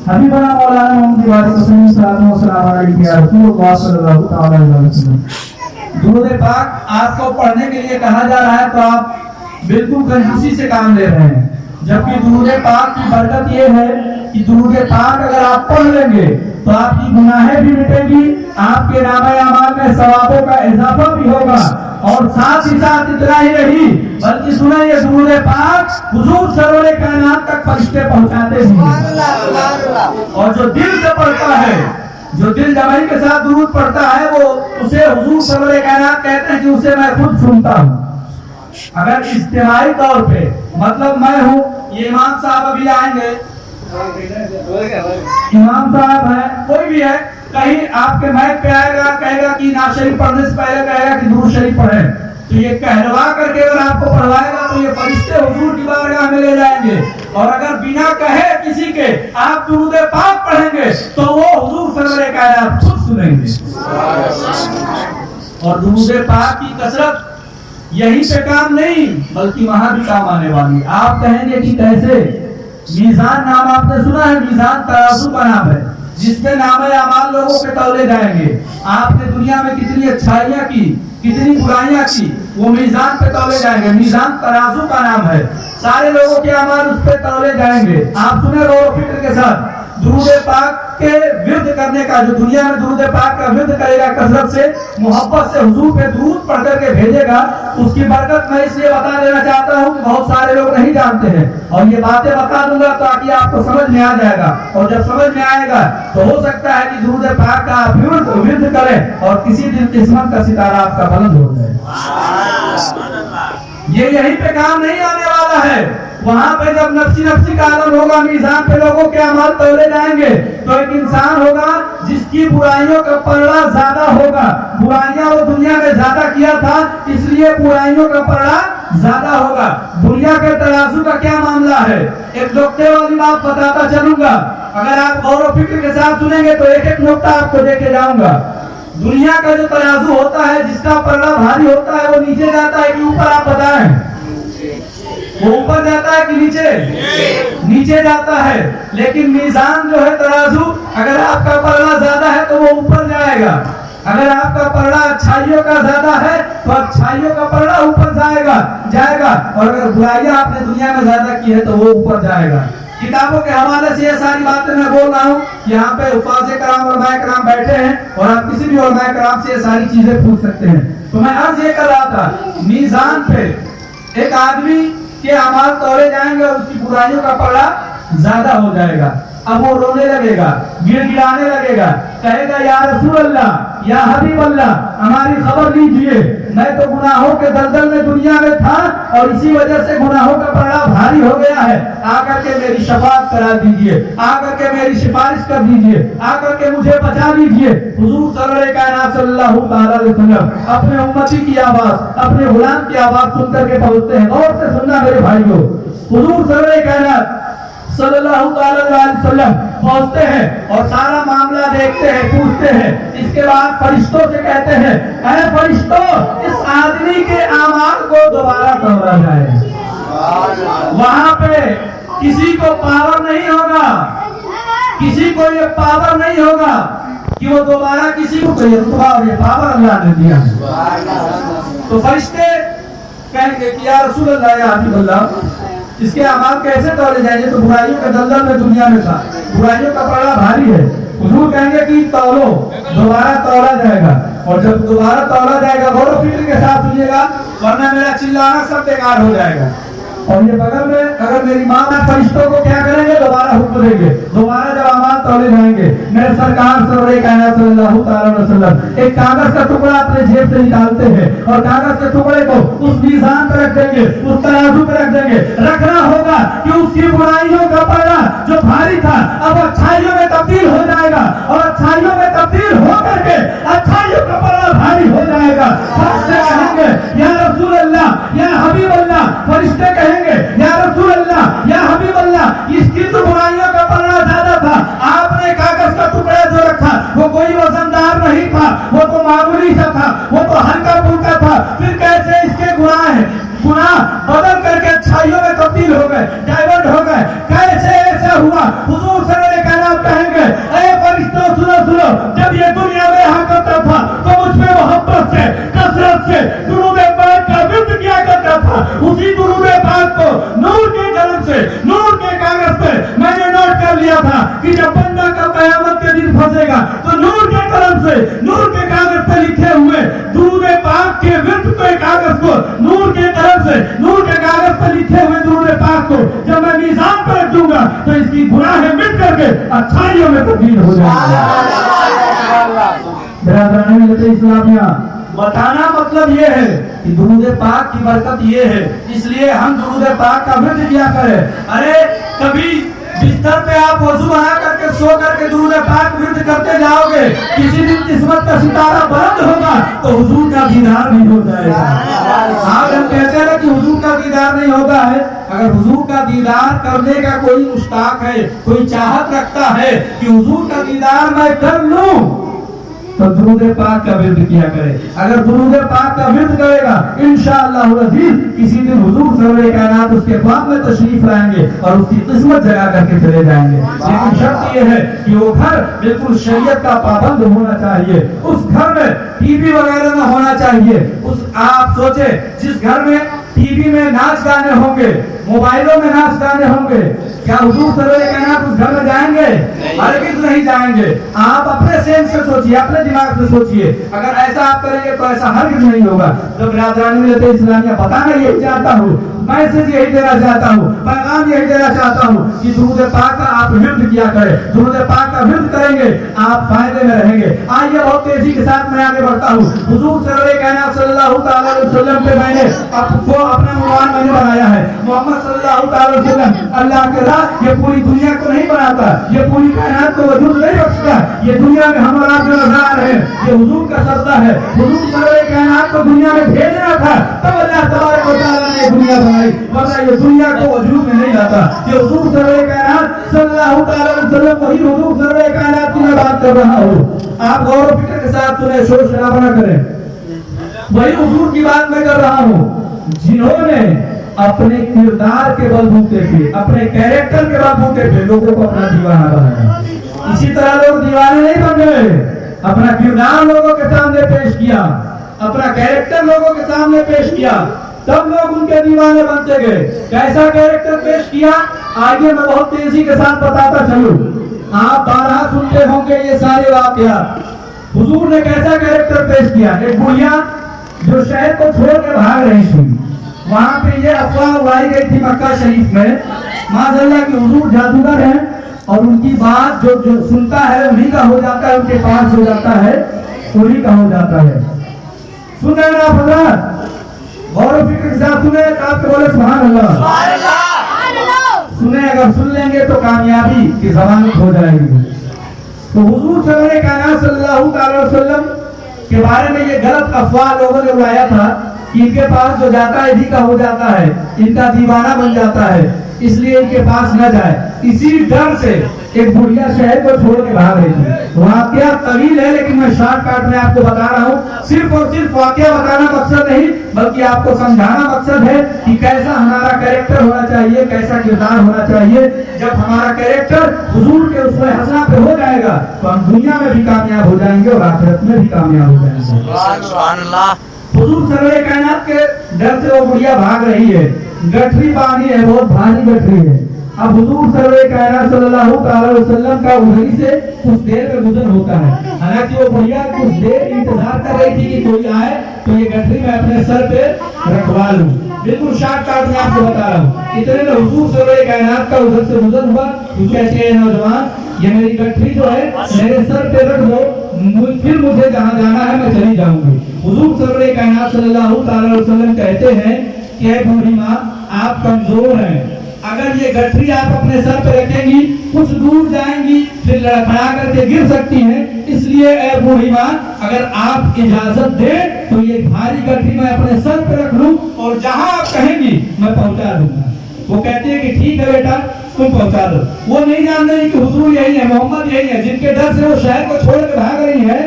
حبیبنا مولانا محمد والی قسم صلی اللہ علیہ وسلم. درود پاک آپ کو پڑھنے کے لیے کہا جا رہا ہے تو آپ بالکل کنجوسی سے کام لے رہے ہیں، جبکہ درود پاک کی برکت یہ ہے کہ درود پاک اگر آپ پڑھ لیں گے تو آپ کی گناہیں بھی مٹے گی، آپ کے نامہ اعمال میں ثوابوں کا اضافہ بھی ہوگا، اور ساتھ ہی ساتھ اتنا ہی نہیں بلکہ سنیں یہ درود پاک حضور سرور کائنات تک فرشتے پہنچاتے ہیں. اور جو دل سے پڑھتا ہے، جو دل جمعی کے ساتھ درود پڑھتا ہے، وہ اسے حضور سرور کائنات کہتے ہیں کہ اسے میں خود سنتا ہوں. اگر اجتماعی طور پہ مطلب میں ہوں، یہ امام صاحب ابھی آئیں گے، امام صاحب ہے، کوئی بھی ہے، کہیں آپ کے مائک پہ آئے گا، کہے گا کہ نعت شریف پڑھنے سے پہلے کہے گا کہ درود شریف پڑھیں، تو یہ کہلوا کر کے اگر آپ کو پڑھوائے گا تو یہ فرشتے حضور کی بارگاہ میں لے جائیں گے. اور اگر بنا کہے کسی کے آپ درود پاک پڑھیں گے تو وہ حضور سرور کائنات خود سنیں گے. اور درود پاک کی کثرت یہیں پہ کام نہیں بلکہ وہاں بھی کام آنے والی. آپ کہیں گے کہ کیسے؟ میزان نام آپ نے سنا ہے، میزان ترازو کا نام ہے جس میں نام اعمال لوگوں کے تولے جائیں گے. آپ نے دنیا میں کتنی اچھائیاں کی، کتنی برائیاں کی، وہ میزان پہ تولے جائیں گے. میزان ترازو کا نام ہے، سارے لوگوں کے اعمال اس پہ تولے جائیں گے. آپ سنیں غور و فکر کے ساتھ، درود پاک کے ورد کرنے کا، جو دنیا میں درود پاک کا ورد کرے گا کثرت سے، محبت سے حضور پہ درود پڑھ کر کے بھیجے گا، اس کی برکت میں اس لیے بتا دینا چاہتا ہوں کہ بہت سارے لوگ نہیں جانتے ہیں، اور یہ باتیں بتا دوں گا تاکہ آپ کو سمجھ میں آ جائے گا. اور جب سمجھ میں آئے گا تو ہو سکتا ہے کہ درود پاک کا آپ ورد کریں اور کسی دن قسمت کا ستارہ آپ کا بلند ہو جائے. یہ یہیں پہ کام نہیں آنے والا ہے، وہاں پہ جب نفسی نفسی کا عالم ہوگا، میزان پہ لوگوں کے اعمال تولے جائیں گے تو ایک انسان ہوگا جس کی برائیوں کا پلڑا زیادہ ہوگا. برائیاں وہ دنیا میں زیادہ کیا تھا اس لیے برائیوں کا پلڑا زیادہ ہوگا. دنیا کے ترازو کا کیا معاملہ ہے؟ ایک نقطے والی بات بتاتا چلوں گا، اگر آپ غور و فکر کے ساتھ سنیں گے تو ایک ایک نقطہ آپ کو دے کے جاؤں گا. دنیا کا جو ترازو ہوتا ہے، جس کا پلڑا بھاری ہوتا ہے، وہ نیچے جاتا ہے کہ اوپر؟ آپ بتائیں، وہ اوپر جاتا ہے کہ نیچے؟ نیچے جاتا ہے. لیکن میزان جو ہے ترازو، اگر آپ کا پلڑا زیادہ ہے تو وہ اوپر جائے گا. اگر آپ کا پلڑا اچھائیوں کا زیادہ ہے تو اچھائیوں کا پلڑا اوپر جائے گا. اور اگر برائیاں آپ نے دنیا میں زیادہ کی ہے تو وہ اوپر جائے گا. کتابوں کے حوالے سے یہ ساری باتیں میں بول رہا ہوں. یہاں پہ حفاظ کرام علماء کرام بیٹھے ہیں اور آپ کسی بھی علماء کرام سے یہ ساری چیزیں پوچھ سکتے ہیں. تو میں عرض یہ کر رہا تھا، میزان پہ ایک آدمی کے اعمال تولے جائیں گے اور اس کی برائیوں کا پلڑا زیادہ ہو جائے گا. اب وہ رونے لگے گا، گر گرانے لگے گا، کہے گا یا رسول اللہ، یا حبیب اللہ، ہماری خبر لیجئے، میں تو گناہوں کے دلدل میں دنیا میں تھا اور اسی وجہ سے گناہوں کا پلڑا بھاری ہو گیا ہے. آ کر کے میری شفاعت کرا دیجئے، آ کر کے میری سفارش کر دیجئے، آ کر کے مجھے بچا لیجئے. حضور سرور کائنات صلی اللہ علیہ وسلم اپنے امتی کی آواز، اپنے غلام کی آواز سن کر کے پہنچتے ہیں. غور سے سننا میرے بھائیوں، حضور سرور کائنات صلی اللہ علیہ وسلم پہنچتے ہیں اور سارا معاملہ دیکھتے ہیں، پوچھتے ہیں. اس کے بعد فرشتوں سے کہتے ہیں، اے فرشتوں، اس آدمی کے اعمال کو دوبارہ تولا جائے. وہاں پہ کسی کو پاور نہیں ہوگا، کسی کو یہ پاور نہیں ہوگا کہ وہ دوبارہ کسی کو یہ پاور اللہ نے دیا ہے. تو فرشتے کہیں گے کہ یا رسول اللہ، یا حبیب اللہ، اس کے اعمال کیسے تولے جائیں گے؟ تو برائیوں کے دلدل میں دنیا میں تھا، برائیوں کا پلڑا بھاری ہے. حضور کہیں گے کہ تولو، دوبارہ تولا جائے گا. اور جب دوبارہ تولا جائے گا، غور و فکر کے ساتھ سنیے گا ورنہ میرا چلانا سب بیکار ہو جائے گا. اور یہ بغل میں اگر میری ماں میں فرشتوں کو کیا کریں گے؟ دوبارہ حکم دیں گے. دوبارہ جب اعمال تولے جائیں گے، میرے سرکار سرور کائنات صلی اللہ علیہ وسلم ایک کاغذ کا ٹکڑا اپنے جیب سے نکالتے ہیں اور کاغذ کے ٹکڑے کو اس میزان پہ رکھ دیں گے، اس ترازو پہ رکھ دیں گے. رکھنا ہوگا کہ اس کی برائیوں کا پلڑا جو بھاری تھا اب اچھائیوں میں تبدیل ہو جائے گا، اور اچھائیوں میں تبدیل ہو کر کے اچھائیوں کا پلڑا بھاری ہو جائے گا. فرشتے کہیں گے یا رسول اللہ، یا حبیب اللہ. فرشتے کہیں گے یا رسول اللہ، یا حبیب اللہ، اس کی تو برائیوں کا پلڑا زیادہ تھا، آپ نے کاغذ کا ٹکڑا جو رکھا وہ کوئی وزندار نہیں تھا، وہ تو معمولی سا تھا، وہ تو ہلکا پھلکا تھا. پھر کیسے اس کے گناہ بدل کر کے اچھائیوں میں تبدیل ہو گئے، ڈائیورٹ ہو گئے؟ کیسے ایسا ہوا؟ حضور صلی اللہ علیہ وسلم اے فرشتوں سنو سنو، جب یہ دنیا میں رہا کرتا تھا تو مجھ پہ محبت سے کثرت سے درود پاک کا ورد کیا کرتا تھا. اسی درود پاک کو نور کے قلم سے نور کے کاغذ پہ میں نے نوٹ کر لیا تھا کہ جب بندہ کا قیامت کے دن پھنسے گا تو نور کے قلم سے نور کے کاغذ پہ لکھے ہوئے درود پاک کے ورد کے کاغذ کو نور کے قلم سے نور کے کاغذ پہ لکھے ہوئے درود پاک کو جب میں میزان پر رکھ دوں گا تو اس کی گناہیں مٹ کر کے اچھائیوں میں تبدیل ہو جائیں گے. برادران ملت اسلامیہ، بتانا مطلب یہ ہے کہ درود پاک کی برکت یہ ہے، اس لیے ہم درود پاک کا ورد کیا کریں. ارے کبھی بستر پہ آپ وضو بنا کر کے سو کر کے درود پاک ورد کرتے جاؤ گے، کسی دن قسمت کا ستارہ بلند ہوگا تو حضور کا دیدار بھی ہو جائے گا. آج ہم کہتے ہیں کہ حضور کا دیدار نہیں ہوتا ہے. اگر حضور کا دیدار کرنے کا کوئی مشتاق ہے، کوئی چاہت رکھتا ہے کہ حضور کا دیدار میں کر لوں تو درود پاک کا ورد کیا کرے. اگر درود پاک کا ورد کرے گا انشاءاللہ العزیز کسی دن حضور سرور کائنات اس کے خواب میں تشریف لائیں گے اور اس کی قسمت جگا کر کے چلے جائیں گے. لیکن شرط یہ ہے کہ وہ گھر بالکل شریعت کا پابند ہونا چاہیے. اس گھر میں ٹی وی وغیرہ نہ ہونا چاہیے. آپ سوچیں جس گھر میں ٹی وی میں ناچ گانے ہوں گے، موبائلوں میں ناچ گانے ہوں گے، کیا حضور سرور کائنات اس گھر میں جائیں گے؟ ہرگز نہیں جائیں گے. آپ اپنے سینس سے سوچئے، اپنے دماغ سے سوچئے. اگر ایسا آپ کریں گے تو ایسا ہرگز نہیں ہوگا. تو برادران ملت اسلامیہ، بتانا یہی چاہتا ہوں، میسج یہی دینا چاہتا ہوں، پیغام یہی دینا چاہتا ہوں کہ درود پاک کا آپ ورد کیا کریں. درود پاک کا ورد کریں گے آپ فائدے میں رہیں گے. آئیے بہت تیزی کے ساتھ میں آگے بڑھتا ہوں. حضور سرور کائنات صلی اللہ تعالی علیہ وسلم پہ میں نے اپنا عنوان میں نے بنایا ہے، محمد صلی اللہ تعالی علیہ وسلم اللہ کے راہ. یہ پوری دنیا کو نہیں بناتا، یہ پوری کائنات کو وجود نہیں بخشتا. یہ دنیا میں ہم اور آپ جو نظر آ رہے ہیں یہ حضور کا صدقہ ہے. حضور سرور کائنات کو دنیا میں بھیجنا تھا تب اللہ تبارک و تعالی نے یہ دنیا بنائی، ورنہ یہ دنیا کو وجود میں نہیں لاتا. یہ حضور سرور کائنات صلی اللہ تعالی علیہ وسلم وہی حضور سرور کائنات کی میں بات کر رہا ہوں. آپ غور و فکر کے ساتھ سنیں، شور شرابہ نہ کریں. وہی حضور کی بات میں کر رہا ہوں جنہوں نے اپنے کردار کے بلبوتے پہ، اپنے کیریکٹر کے بلبوتے پہ لوگوں کو اپنا دیوانہ بنایا. اسی طرح لوگ دیوانے نہیں بن گئے، اپنا کردار لوگوں کے سامنے پیش کیا، اپنا کیریکٹر لوگوں کے سامنے پیش کیا، تب لوگ ان کے دیوانے بنتے گئے. کیسا کیریکٹر پیش کیا آگے میں بہت تیزی کے ساتھ بتاتا چلوں. آپ بارہا سنتے ہوں گے یہ سارے واقعات. حضور نے کیسا کیریکٹر پیش کیا. ایک بڑھیا جو شہر کو چھوڑ کے بھاگ رہی تھی، وہاں پہ یہ افواہ اڑائی گئی تھی مکہ شریف میں معاذ اللہ کہ حضور جادوگر ہیں اور ان کی بات جو سنتا ہے انہی کا ہو جاتا ہے، ان کے پاس ہو جاتا ہے انہی کا ہو جاتا ہے. سن رہے نا حضرات، غور و فکر کے ساتھ سنیں. آپ کے بولے سبحان اللہ. سنیں، اگر سن لیں گے تو کامیابی کی ضمانت ہو جائے گی. تو حضور سرور کائنات صلی اللہ تعالی وسلم کے بارے میں یہ غلط افواہ لوگوں نے اڑایا تھا کہ ان کے پاس جو جاتا ہے انہی کا ہو جاتا ہے، ان کا دیوانہ بن جاتا ہے، اس لیے ان کے پاس نہ جائے. اسی ڈر سے ایک بڑھیا شہر کو چھوڑ کے بھاگ رہی تھی. واقعہ طویل ہے لیکن میں شارٹ کٹ میں آپ کو بتا رہا ہوں. صرف اور صرف واقعہ بتانا مقصد نہیں بلکہ آپ کو سمجھانا مقصد ہے کہ کیسا ہمارا کیریکٹر ہونا چاہیے، کیسا کردار ہونا چاہیے. جب ہمارا کیریکٹر حضور کے اسوہ حسنہ پہ ہو جائے گا تو ہم دنیا میں بھی کامیاب ہو جائیں گے اور آخرت میں بھی کامیاب ہو جائیں گے. سبحان اللہ. حضور سرور کائنات کے ڈر سے وہ بڑھیا بھاگ رہی ہے. گٹھری پانی ہے، بہت بھاری گٹھری ہے. اب حضور سرور کائنات صلی اللہ تعالی وسلم کا ادھری سے کچھ دیر میں گزر ہوتا ہے. حالانکہ وہ بڑھیا کچھ دیر انتظار کر رہی تھی کہ کوئی آئے تو یہ گٹھری میں اپنے سر پہ رکھوا لوں. بالکل شارٹ کٹ میں آپ کو بتا رہا ہوں. اتنے میں حضور سرور کائنات کا ادھر سے گزر ہوا. تو کہتے ہیں نوجوان یہ میری گٹھری جو ہے میرے سر پہ رکھ دو، پھر مجھے جہاں جانا ہے میں چلی جاؤں گی. حضور سرور کائنات صلی اللہ تعالی وسلم کہتے ہیں کہ اے بوڑھی ماں آپ کمزور ہیں، اگر یہ گٹھری آپ اپنے سر پہ رکھیں گی کچھ دور جائیں گی پھر لڑکھڑا کر کے گر سکتی ہیں، اس لیے اے بوڑھی ماں اگر آپ اجازت دیں تو یہ بھاری گٹھری میں اپنے سر پہ رکھ لوں اور جہاں آپ کہیں گی میں پہنچا دوں گا. وہ کہتے ہیں کہ ٹھیک ہے بیٹا تم پہنچا دو. وہ نہیں جان رہی کہ حضور یہی ہے، محمد یہی ہے، جن کے ڈر سے وہ شہر کو چھوڑ کے بھاگ رہی ہے